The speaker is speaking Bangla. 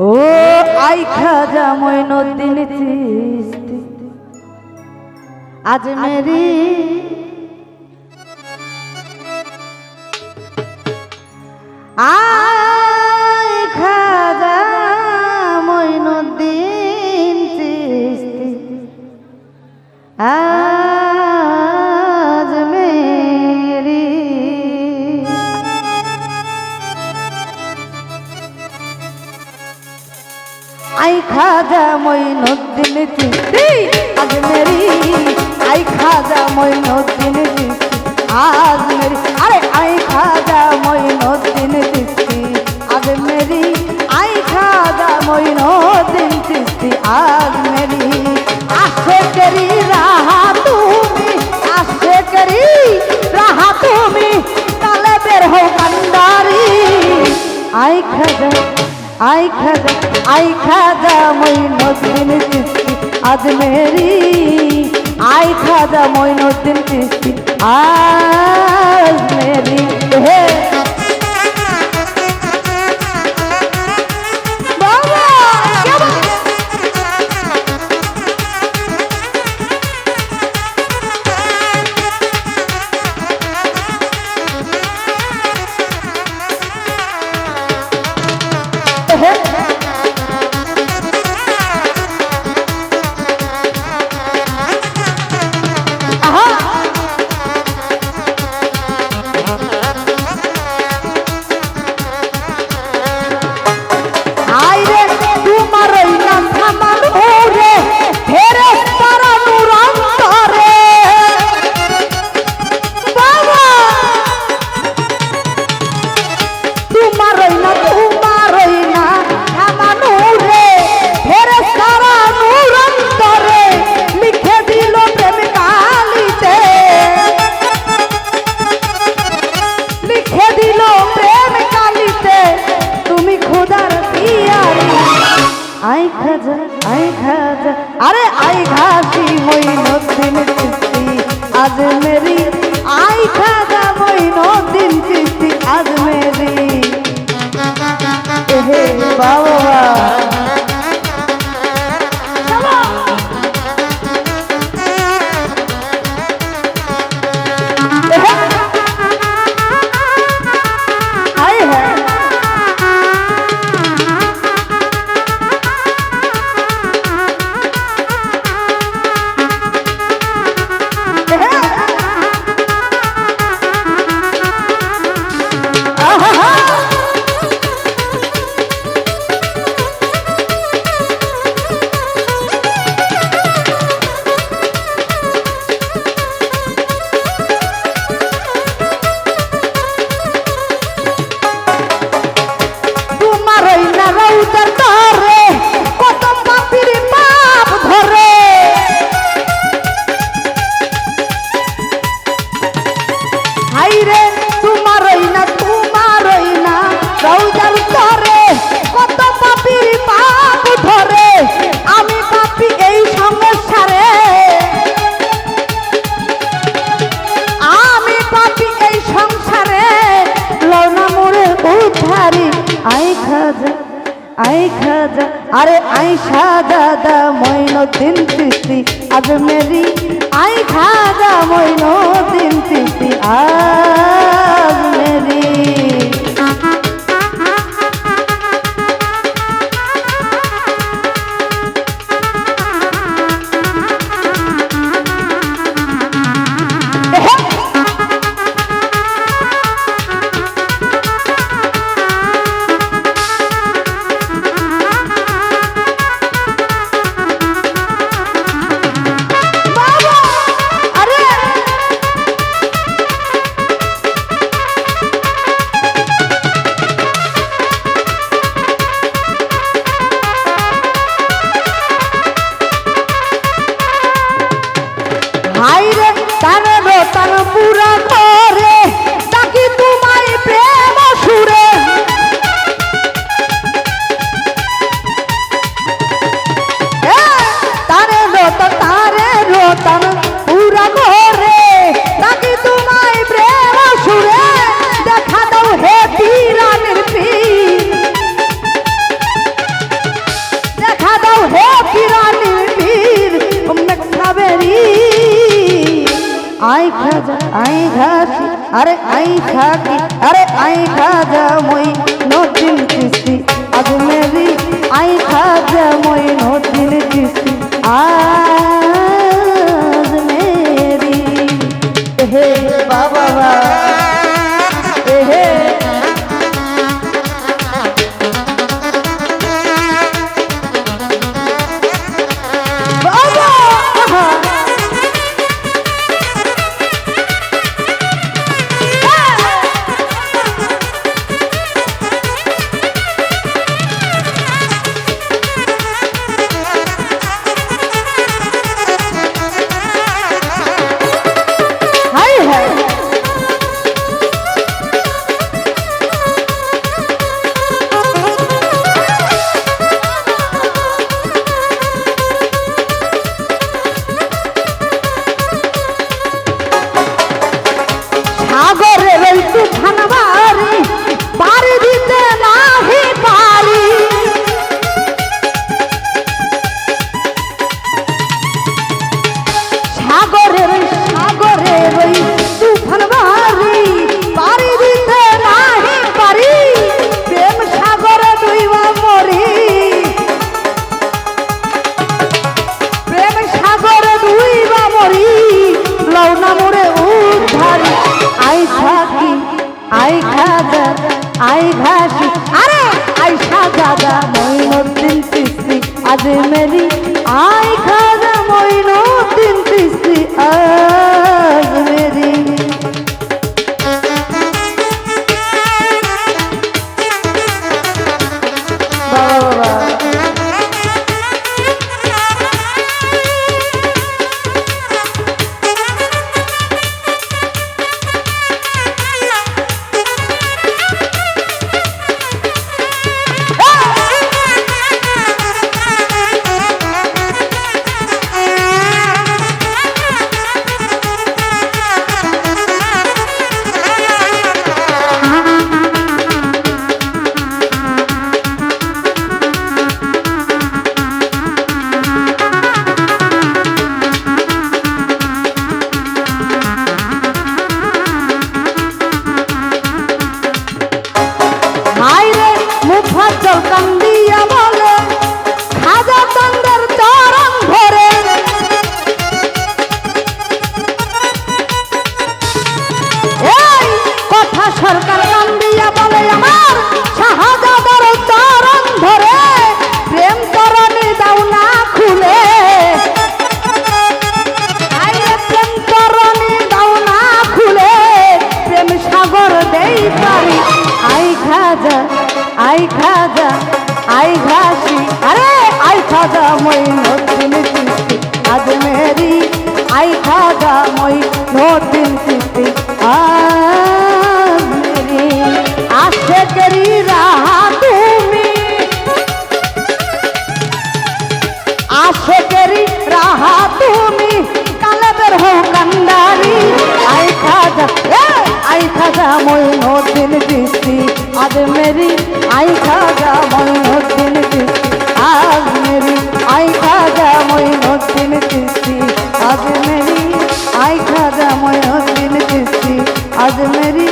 ও আই খাজা মঈনুদ্দিন চিশতি আজমেরি আই খাজা মঈনুদ্দিন চিশতি আজমেরি आई खाजा मोइनुद्दीन चिश्ती अजमेरी आई खाजा मोइनुद्दीन चिश्ती अजमेरी अरे आई खाजा मोइनुद्दीन चिश्ती अजमेरी आई खाजा मोइनुद्दीन चिश्ती अजमेरी आशिकरी राहा तुमी ताले बेर हो कंडारी आई खाजा मोइनुद्दीन चिश्ती अजमेरी आई खाजा मोइनुद्दीन चिश्ती अजमेरी अरे आई घासी मोइनुद्दीन चिश्ती अजमेरी आई खाजा मोइनुद्दीन चिश्ती अजमेरी हे बाबा आई खाजा अरे आई शाहजादा मोइनुद्दीन चिश्ती अजमेरी आई खाजा मोइनुद्दीन चिश्ती अजमेरी আই খাজা আই ঘাসি আরে আই খাকি আরে আই খাজা মই নদিন চিস্তি আজ মেরি আই খাজা মই নদিন চিস্তি আজ মেরি হে বাবা হে আই খাজা আই ঘাসি আরে I Shahzada Moinuddin Chishti Ajmeri আই খাজা মঈনুদ্দিন চিশতি আজ মেরি মুফাজ্জল কান্দিয়া বলে খাজা তন্দের চরণ ধরে এই কথা সরকার কান্দিয়া বলে আমার শাহজাদার চরণ ধরে প্রেম তরণী দাও না খুলে প্রেম তরণী দাও না খুলে প্রেম সাগর দেই পারি আই খাজা আই খাজা আই ঘাসি আরে আই খাজা মঈনুদ্দিন চিশতি আজ মেরি আই খাজা মঈনুদ্দিন চিশতি আজ মেরি আশিকেরি রাহা তুমি আশিকেরি রাহা তুমি কালেবের হো কান্ডারি আই খাজা আই খাজা মঈনুদ্দিন চিশতি আজ মেরি আই খাজা মঈনুদ্দিন চিশতি আজ মেরি আই খাজা মঈনুদ্দিন চিশতি আজ মেরি আই খাজা মঈনুদ্দিন চিশতি আজ মেরি